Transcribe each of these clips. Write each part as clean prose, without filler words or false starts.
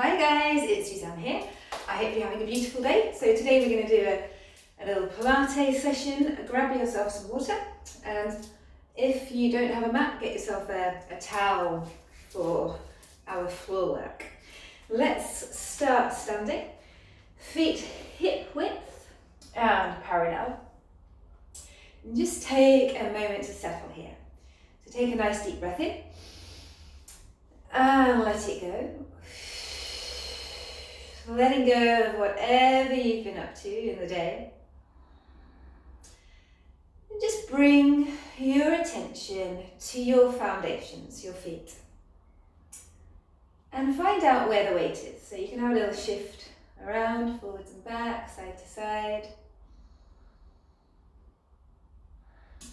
Hi guys, it's Suzanne here. I hope you're having a beautiful day. So today we're going to do a little Pilates session. Grab yourself some water, and if you don't have a mat, get yourself a towel for our floor work. Let's start standing. Feet hip width and parallel. And just take a moment to settle here. So take a nice deep breath in and let it go. Letting go of whatever you've been up to in the day. And just bring your attention to your foundations, your feet. And find out where the weight is. So you can have a little shift around, forwards and back, side to side.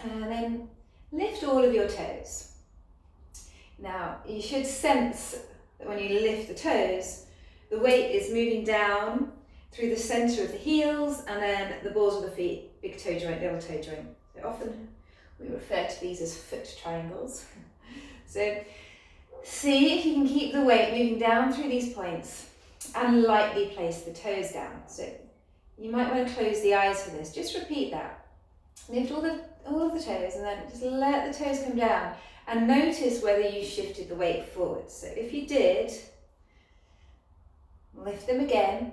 And then lift all of your toes. Now, you should sense that when you lift the toes, the weight is moving down through the centre of the heels and then the balls of the feet, big toe joint, little toe joint. So often we refer to these as foot triangles. So see if you can keep the weight moving down through these points and lightly place the toes down. So you might want to close the eyes for this. Just repeat that. Lift all of the toes and then just let the toes come down and notice whether you shifted the weight forward. So if you did, lift them again,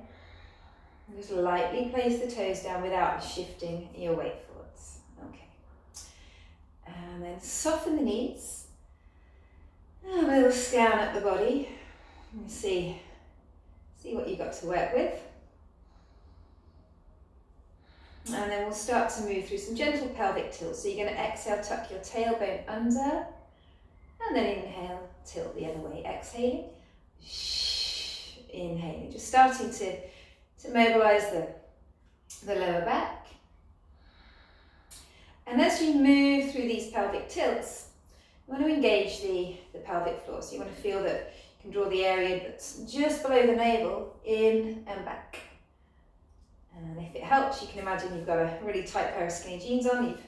and just lightly place the toes down without shifting your weight forwards. Okay. And then soften the knees. And a little scan at the body. And see what you've got to work with. And then we'll start to move through some gentle pelvic tilts. So you're going to exhale, tuck your tailbone under, and then inhale, tilt the other way. Exhaling. Inhaling, just starting to mobilise the lower back. And as you move through these pelvic tilts, you want to engage the pelvic floor. So you want to feel that you can draw the area that's just below the navel in and back. And if it helps, you can imagine you've got a really tight pair of skinny jeans on, you've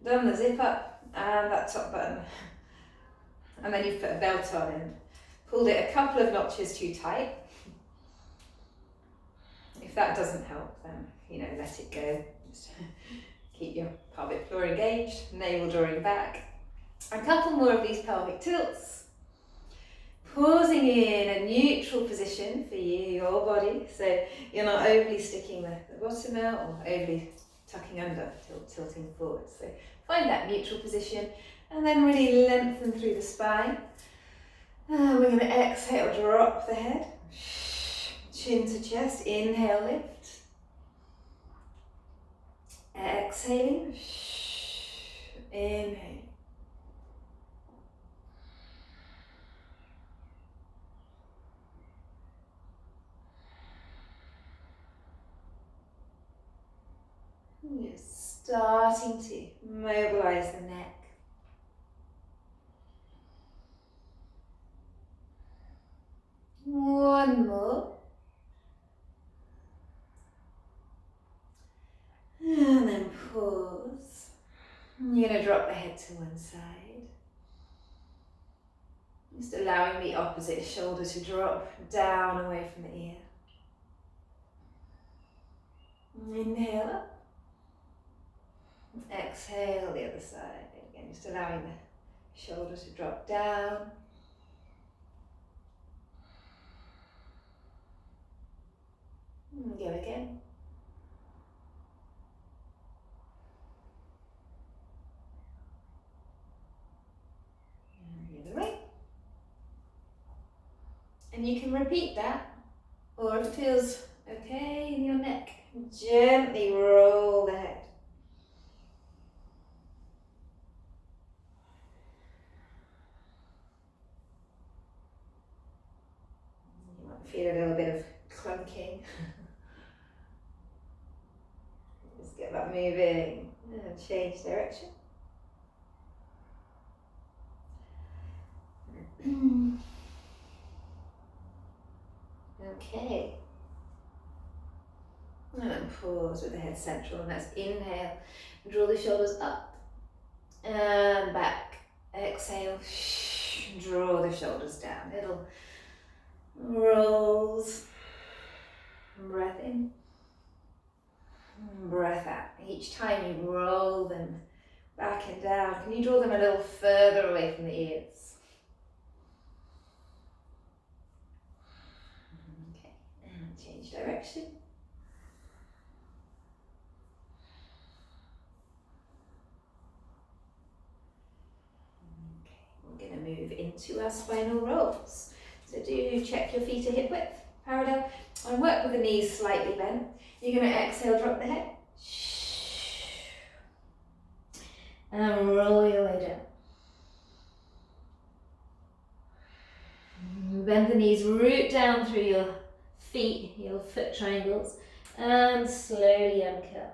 done the zip up and that top button, and then you've put a belt on and pulled it a couple of notches too tight. If that doesn't help, then, let it go. Just keep your pelvic floor engaged, navel drawing back. A couple more of these pelvic tilts. Pausing in a neutral position for you, your body, so you're not overly sticking the bottom out or overly tucking under, tilting forward. So find that neutral position and then really lengthen through the spine. And we're going to exhale, drop the head. Chin to chest, inhale, lift. Exhaling, inhale. You're starting to mobilise the neck. One more. And then pause. You're going to drop the head to one side. Just allowing the opposite shoulder to drop down away from the ear. Inhale up. Exhale the other side. Again, just allowing the shoulder to drop down. And go again. And you can repeat that, or if it feels okay in your neck, gently roll the head. You might feel a little bit of clunking. Just get that moving and change direction. Okay. And then pause with the head central, and that's inhale. Draw the shoulders up and back. Exhale, draw the shoulders down. It'll rolls, breath in, breath out. Each time you roll them back and down, can you draw them a little further away from the ears? Okay, and change direction. Okay, we're going to move into our spinal rolls. So do check your feet are hip width, parallel, and work with the knees slightly bent. You're going to exhale, drop the head. And roll your way down. Bend the knees, root down through your feet, your foot triangles, and slowly uncurl.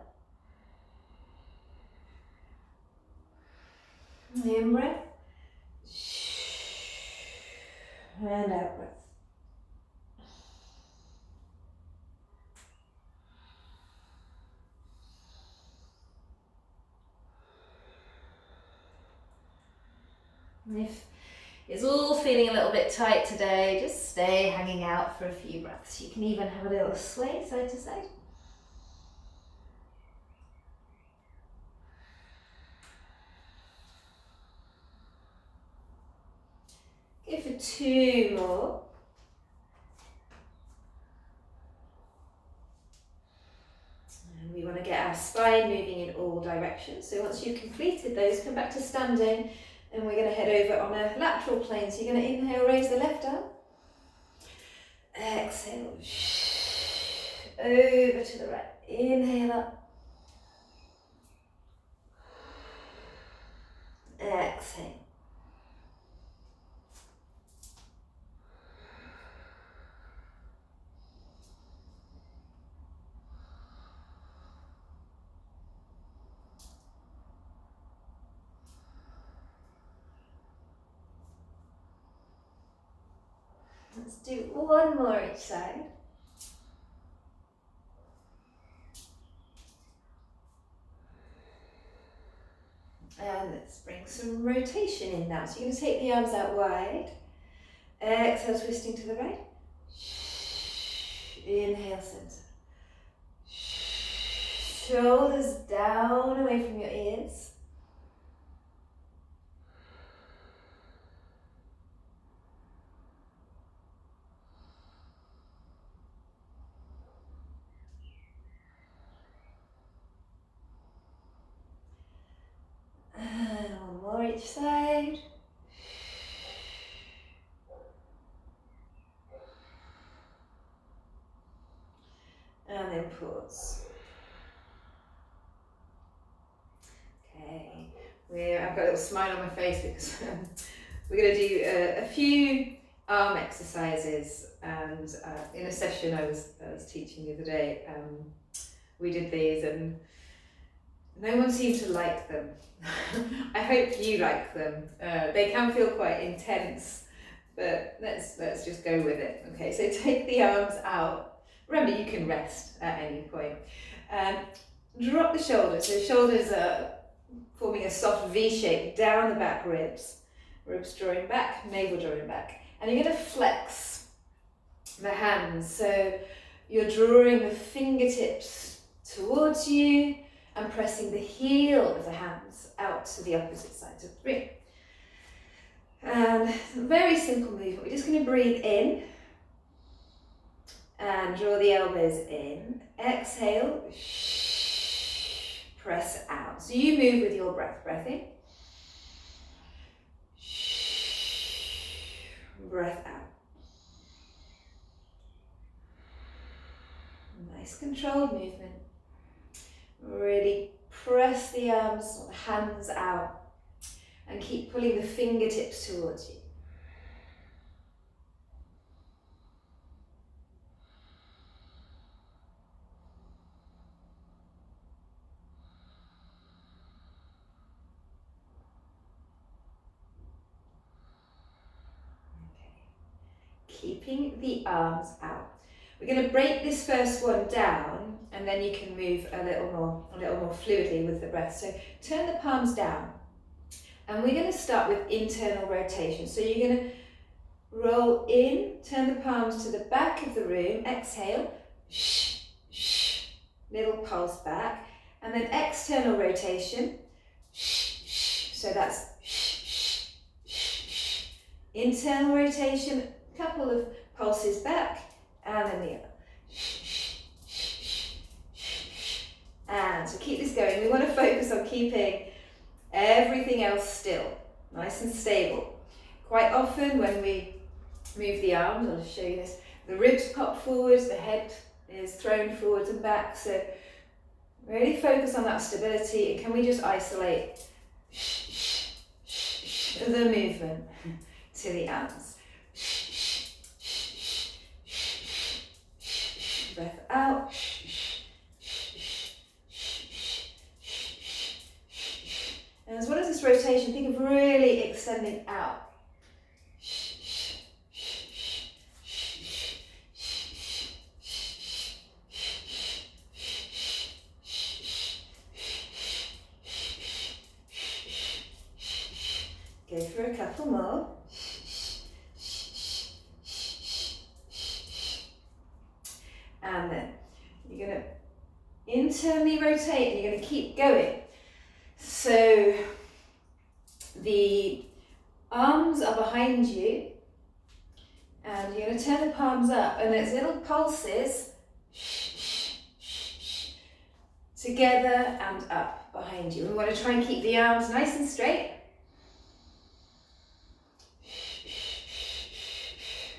In breath. And out breath. If it's all feeling a little bit tight today, just stay hanging out for a few breaths. You can even have a little sway side to side. Go for 2 more. And we want to get our spine moving in all directions. So once you've completed those, come back to standing. And we're going to head over on a lateral plane. So you're going to inhale, raise the left arm. Exhale. Over to the right. Inhale up. Exhale. Let's do 1 more each side. And let's bring some rotation in now. So you're going to take the arms out wide. Exhale, twisting to the right. Inhale, center. Shoulders down away from your ears. And 1 more each side. And then pause. Okay, I've got a little smile on my face because we're going to do a few arm exercises, and in a session I was teaching the other day, we did these and no one seemed to like them. I hope you like them. They can feel quite intense, but let's just go with it. Okay, so take the arms out. Remember, you can rest at any point. Drop the shoulders. So shoulders are forming a soft V shape down the back ribs. Ribs drawing back, navel drawing back. And you're going to flex the hands. So you're drawing the fingertips towards you and pressing the heel of the hands out to the opposite side. So 3. And very simple movement. We're just going to breathe in and draw the elbows in. Exhale, press out. So you move with your breath. Breath in, breath out. Nice controlled movement. Really press the arms or the hands out and keep pulling the fingertips towards you. Keeping the arms out. We're going to break this first one down, and then you can move a little more fluidly with the breath. So turn the palms down, and we're going to start with internal rotation. So you're going to Roll in, turn the palms to the back of the room, exhale, shh, shh, little pulse back, and then external rotation, shh, shh, so that's shh, shh, shh, shh. Internal rotation, a couple of pulses back, and then the other. Shh, shh, shh, shh, shh. And so keep this going. We want to focus on keeping everything else still, nice and stable. Quite often when we move the arms, I'll show you this, the ribs pop forwards, the head is thrown forwards and back, so really focus on that stability, and can we just isolate the movement to the arms. Breath out. And as well as this rotation, think of really extending out. Go for a couple more. And then you're going to internally rotate and you're going to keep going. So the arms are behind you and you're going to turn the palms up, and there's little pulses together and up behind you. We want to try and keep the arms nice and straight.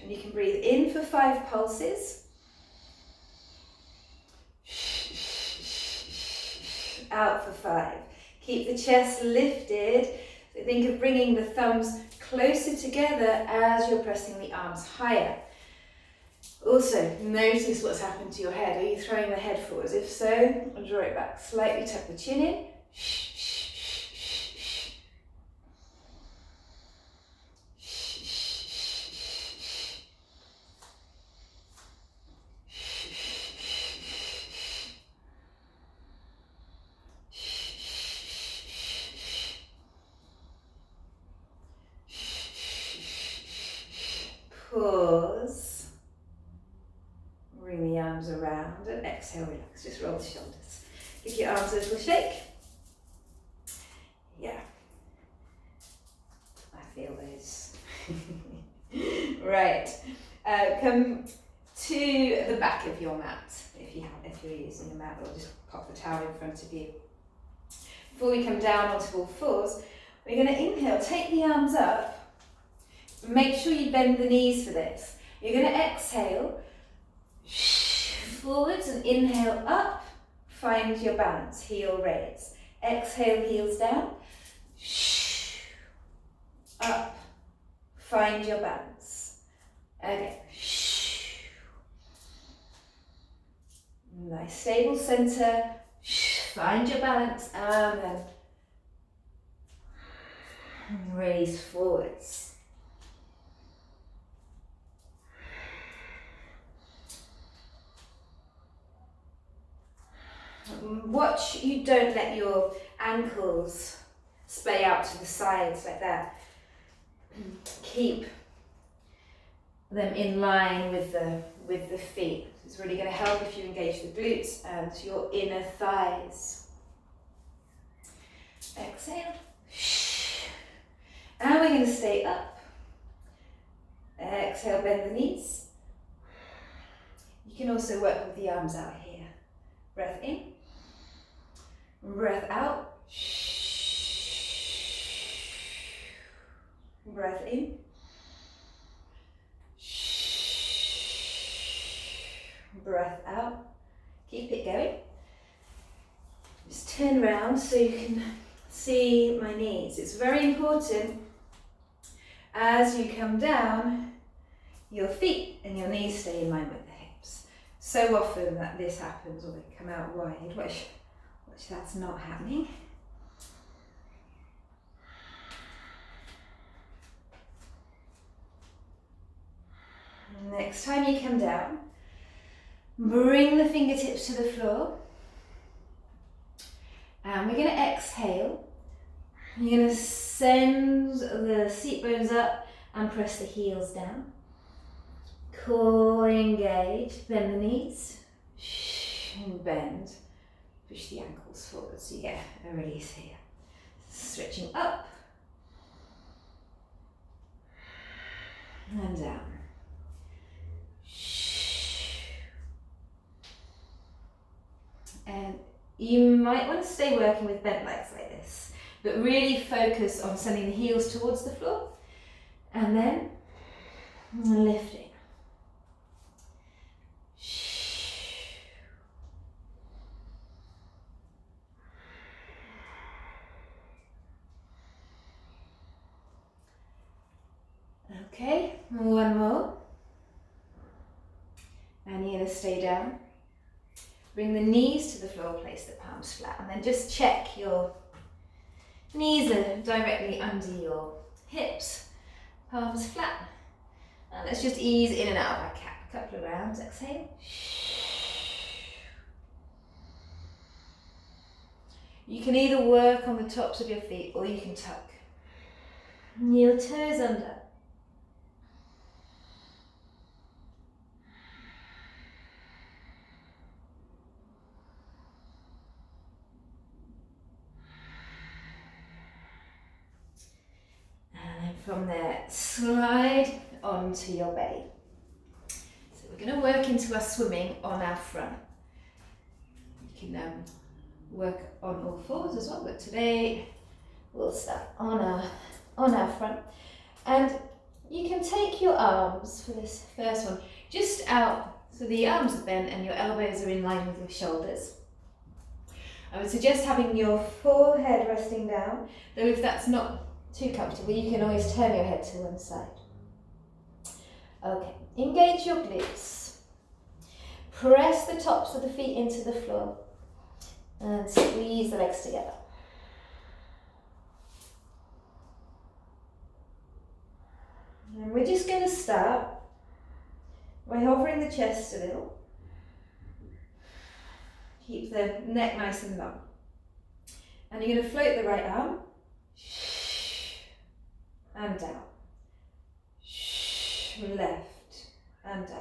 And you can breathe in for 5 pulses. Out for 5. Keep the chest lifted. So think of bringing the thumbs closer together as you're pressing the arms higher. Also, notice what's happened to your head. Are you throwing the head forwards? If so, draw it back slightly, tuck the chin in. Pause, bring the arms around and exhale, relax, just roll the shoulders. Give your arms a little shake. Yeah, I feel those. Right, come to the back of your mat if you're using a mat, or just pop the towel in front of you. Before we come down onto all fours, we're going to inhale, take the arms up. Make sure you bend the knees for this. You're going to exhale, forwards, and inhale up, find your balance, heel raise. Exhale, heels down, up, find your balance. Again. Nice stable center, find your balance, and then raise forwards. Watch you don't let your ankles splay out to the sides like that. Keep them in line with the feet. It's really going to help if you engage the glutes and your inner thighs. Exhale. And we're going to stay up. Exhale, bend the knees. You can also work with the arms out here. Breath in. Breath out. Breath in. Breath out. Keep it going. Just turn around so you can see my knees. It's very important as you come down, your feet and your knees stay in line with the hips. So often that this happens, or they come out wide, which that's not happening. Next time you come down, bring the fingertips to the floor. And we're going to exhale. You're going to send the seat bones up and press the heels down. Core engaged, bend the knees, and bend. Push the ankles forward so you get a release here. Stretching up and down. And you might want to stay working with bent legs like this, but really focus on sending the heels towards the floor and then lifting. Okay, one more. And you're going to stay down. Bring the knees to the floor, place the palms flat, and then just check your knees are directly under your hips, palms flat. And let's just ease in and out of our cat. A couple of rounds, exhale. You can either work on the tops of your feet or you can tuck your toes under. And then from there, slide onto your belly. So we're going to work into our swimming on our front. You can work on all fours as well, but today we'll start on our front. And you can take your arms for this first one just out, so the arms are bent and your elbows are in line with your shoulders. I would suggest having your forehead resting down, though if that's not too comfortable, you can always turn your head to one side. Okay, engage your glutes. Press the tops of the feet into the floor and squeeze the legs together. And we're just going to start by hovering the chest a little. Keep the neck nice and long. And you're going to float the right arm and down. Left and down.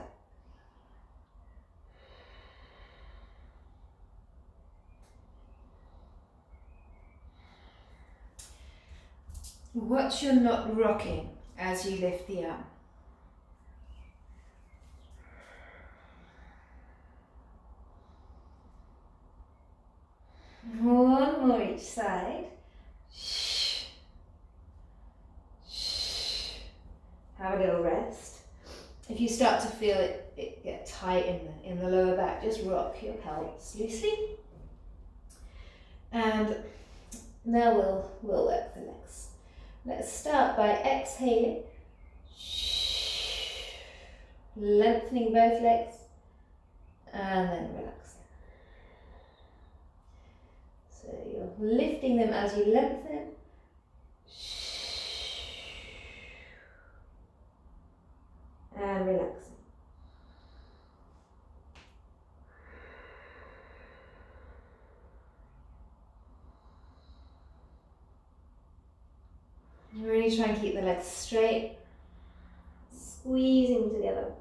Watch you're not rocking as you lift the arm. One more each side. Have a little rest. If you start to feel it get tight in the lower back, just rock your pelvis loosely. And now we'll work the legs. Let's start by exhaling, lengthening both legs, and then relaxing. So you're lifting them as you lengthen, and relaxing. Really try and keep the legs straight, squeezing together.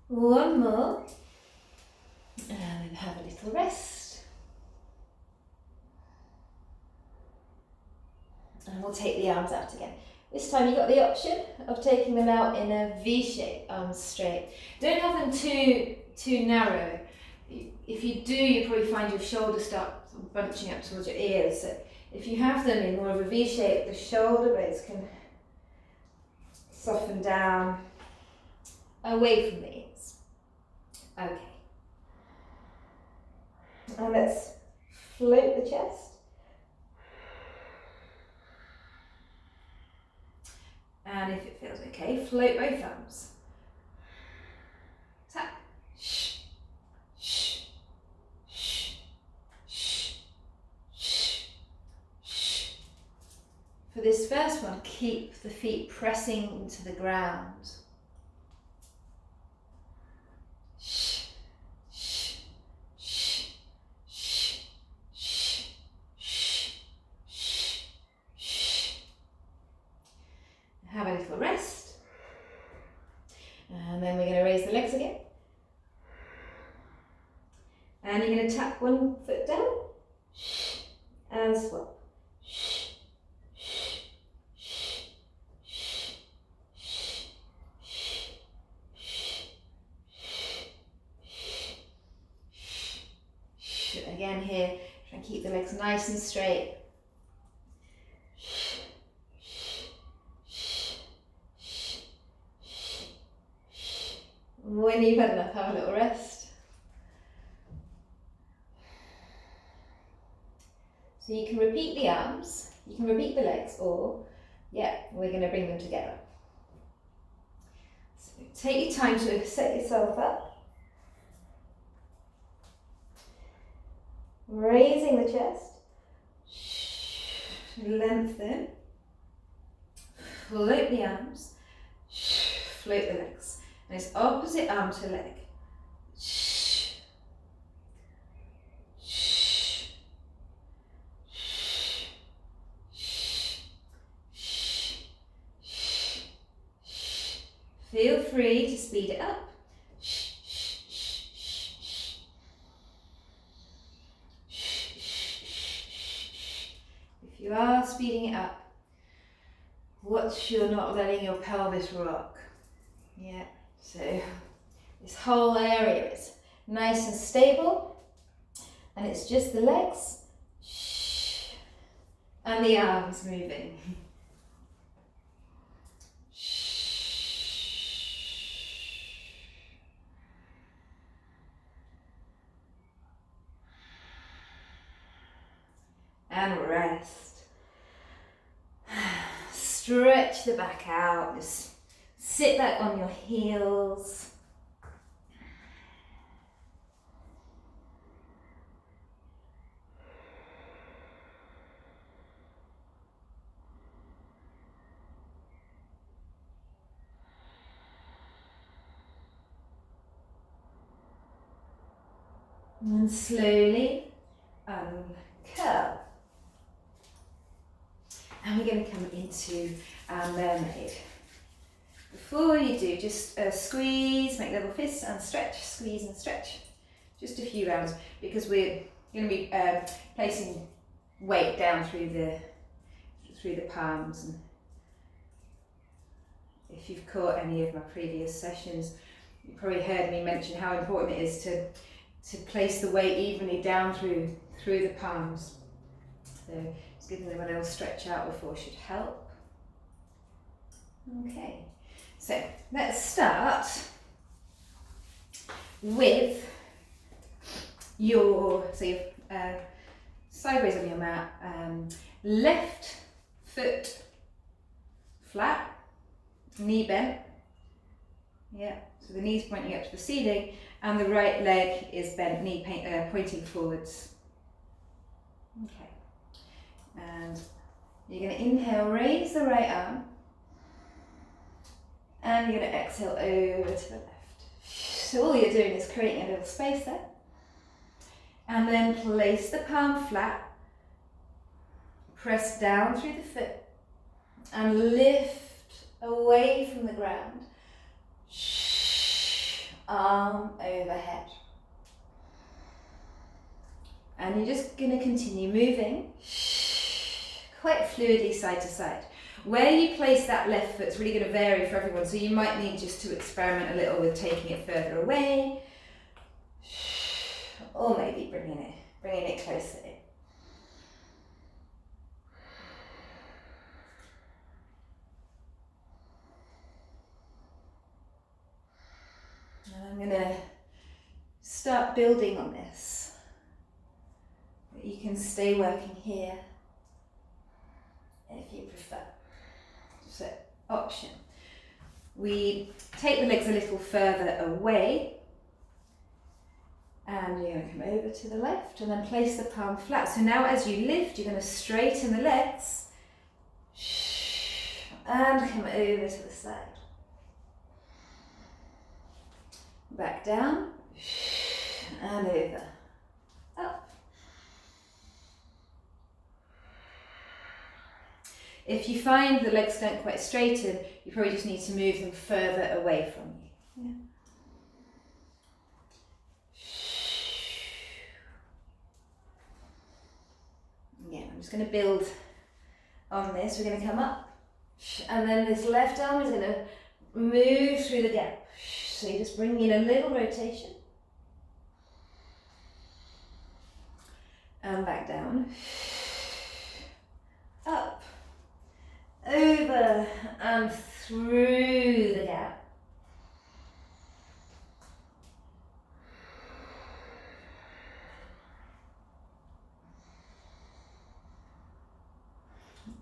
One more, and then have a little rest. And we'll take the arms out again. This time you've got the option of taking them out in a V shape, arms straight. Don't have them too narrow. If you do, you probably find your shoulders start bunching up towards your ears. So if you have them in more of a V shape, the shoulder blades can soften down away from the ears. Okay. And let's float the chest. And if it feels okay, float both arms. Tap. Shh. Shh. Shh. Shh. Shh. Shh. For this first one, keep the feet pressing into the ground. Shh, shh, shh, shh, shh, shh, shh, shh. Have a little rest. And then we're going to raise the legs again. And you're going to tap one foot down and swap. Again here, try and keep the legs nice and straight. When you've had enough, have a little rest. So you can repeat the arms, you can repeat the legs, or we're going to bring them together. So take your time to set yourself up. Raising the chest, lengthen, float the arms, float the legs. And it's opposite arm to leg. Feel free to speed it up. If you are speeding it up, watch you're not letting your pelvis rock. Yeah, so this whole area is nice and stable, and it's just the legs and the arms moving. And rest. Stretch the back out, just sit back on your heels. And then slowly uncurl. And we're going to come into our mermaid. Before you do, just squeeze, make little fists and stretch, squeeze and stretch. Just a few rounds, because we're going to be placing weight down through the palms. And if you've caught any of my previous sessions, you probably heard me mention how important it is to place the weight evenly down through the palms. So just giving them a little stretch out before should help. Okay, so let's start with your sideways on your mat, left foot flat, knee bent. Yeah, so the knee's pointing up to the ceiling, and the right leg is bent, knee pointing forwards. Okay, and you're going to inhale, raise the right arm, and you're going to exhale over to the left. So all you're doing is creating a little space there, and then place the palm flat, press down through the foot, and lift away from the ground. Arm overhead. And you're just going to continue moving quite fluidly side to side. Where you place that left foot is really going to vary for everyone, so you might need just to experiment a little with taking it further away, or maybe bringing it closer in. And I'm going to start building on this. You can stay working here if you prefer. So, option. We take the legs a little further away, and you're going to come over to the left and then place the palm flat. So now as you lift, you're going to straighten the legs And come over to the side. Back down, and over. Up. If you find the legs don't quite straighten, you probably just need to move them further away from you. Yeah. I'm just going to build on this. We're going to come up, and then this left arm is going to move through the gap. So you just bring in a little rotation. And back down. Up. Over and through the gap.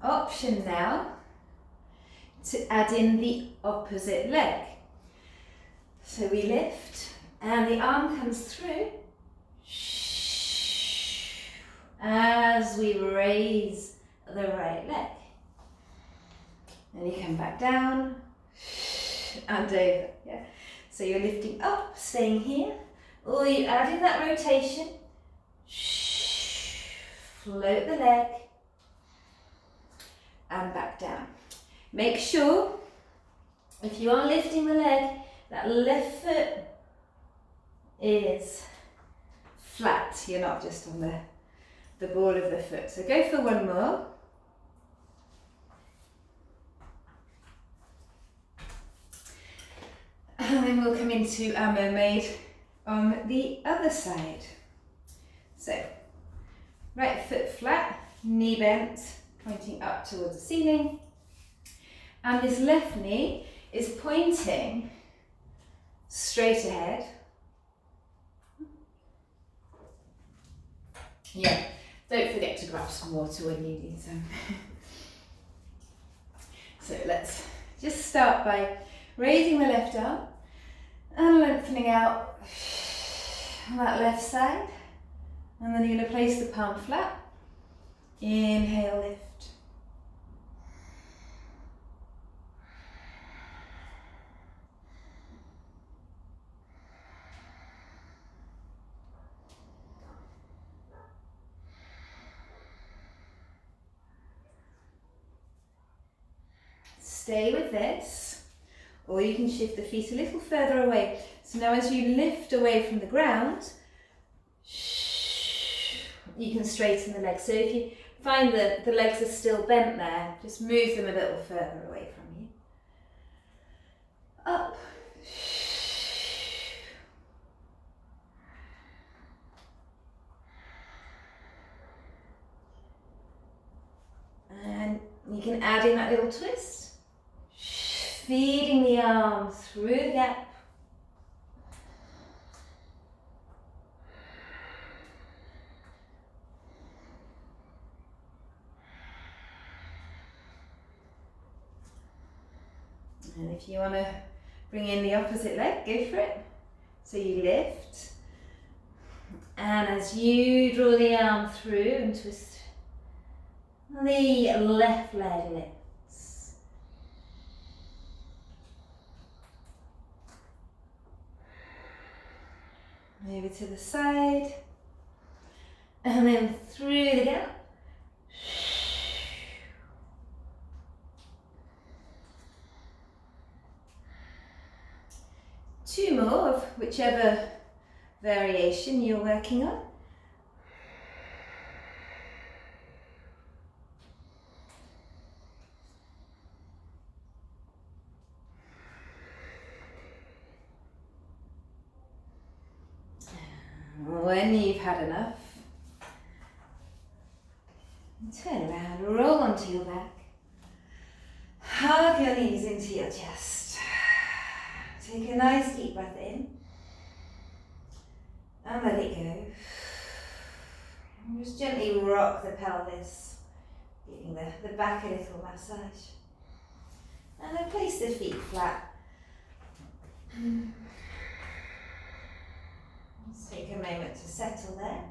Option now to add in the opposite leg. So we lift and the arm comes through as we raise the right leg. And you come back down and over. Yeah. So you're lifting up, staying here, or you add in that rotation, float the leg, and back down. Make sure, if you are lifting the leg, that left foot is flat. You're not just on the ball of the foot. So go for one more. And then we'll come into our mermaid on the other side. So, right foot flat, knee bent, pointing up towards the ceiling. And this left knee is pointing straight ahead. Yeah, don't forget to grab some water when you need some. So let's just start by raising the left arm and lengthening out on that left side. And then you're going to place the palm flat. Inhale, lift. Stay with this, or you can shift the feet a little further away. So now as you lift away from the ground, you can straighten the legs. So if you find that the legs are still bent there, just move them a little further away from you. Up. And you can add in that little twist. Feeding the arm through the gap. And if you want to bring in the opposite leg, go for it. So you lift. And as you draw the arm through and twist, the left leg lifts. Over to the side, and then through the gap. Two more of whichever variation you're working on. When you've had enough, turn around, roll onto your back, hug your knees into your chest. Take a nice deep breath in and let it go. And just gently rock the pelvis, giving the back a little massage. And then place the feet flat. Let's take a moment to settle there.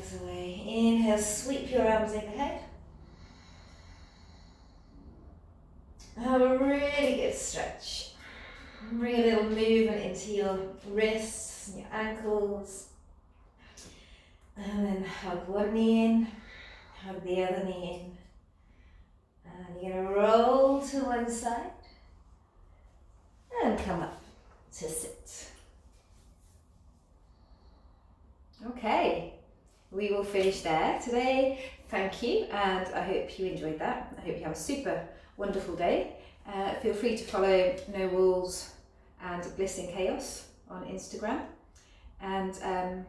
legs away. Inhale, sweep your arms overhead. Have a really good stretch. Bring a little movement into your wrists and your ankles. And then hug one knee in, hug the other knee in. And you're going to roll to one side and come up to sit. Okay, we will finish there today. Thank you, and I hope you enjoyed that. I hope you have a super wonderful day. Feel free to follow No Rules and Bliss in Chaos on Instagram. And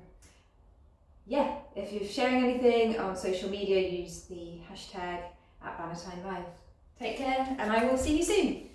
yeah, if you're sharing anything on social media, use the hashtag @ValentineLive. Take care, and I will see you soon.